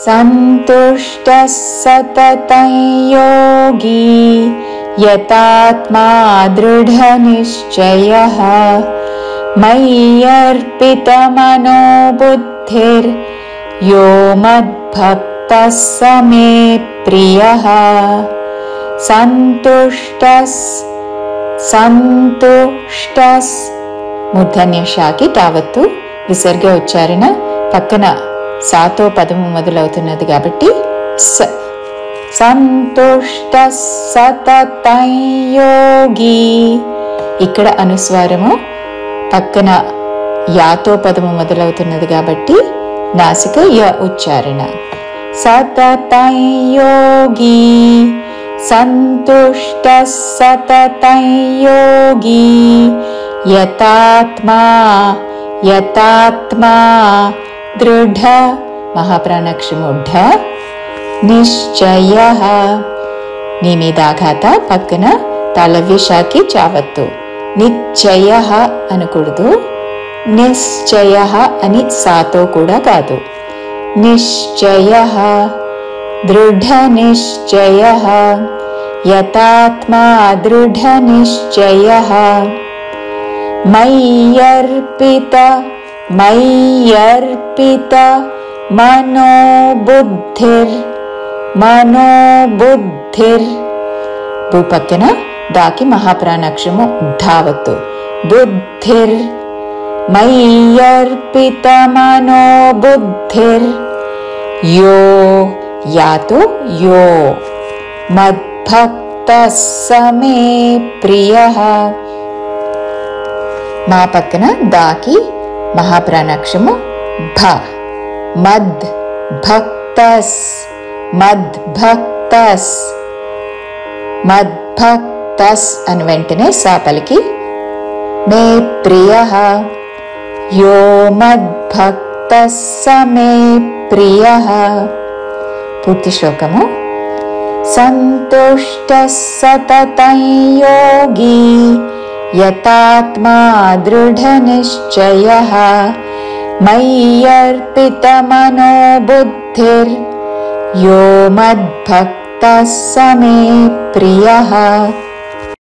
संतुष्टः सततं योगी यतात्मा दृढनिश्चयः मय्यर्पितमनो बुद्धिर्यो मद्भक्तः स मे प्रियः। సంతుష్టస్ మూర్ధన్యషాకి తావత్తు విసర్గ ఉచ్చారణ పక్కన సాతో పదము మొదలవుతున్నది కాబట్టి సంతుష్టస్ సతతం యోగి. ఇక్కడ అనుస్వారము పక్కన యాతో పదము మొదలవుతున్నది కాబట్టి నాసిక య ఉచ్చారణ. సతతం యోగి సంతుష్టः సతతం యోగి యతాత్మా దృఢ మహాప్రాణాక్షరము ఢ నిశ్చయః. నీ మీద ఆఘాత పక్కన తాళవ్యషాకి చావత్తు. నిశ్చయః అనకూడదు, నిశ్చయః అని సాతో కూడా కాదు. నిశ్చయః దృఢనిశ్చయః యతాత్మా దృఢనిశ్చయః మయ్యర్పిత మనోబుద్ధిర్ భూ పక్కన దాకి మహాప్రాణాక్షరము ధావత్తు. బుద్ధిర్ మయ్యర్పిత మనోబుద్ధిర్ యో యాతో యో మద్భక్తः స మే ప్రియః. మా పక్కన దాకి మహాప్రాణాక్షరము భ మద్భక్తస్ అని వెంటనే సా పలికి మే ప్రియః. యో మద్భక్తः స మే ప్రియః. పూర్తి శ్లోకము. సంతుష్టः సతతం యోగి యతాత్మా దృఢనిశ్చయః మయ్యర్పితమనో బుద్ధిర్యో మద్భక్తः స మే ప్రియః.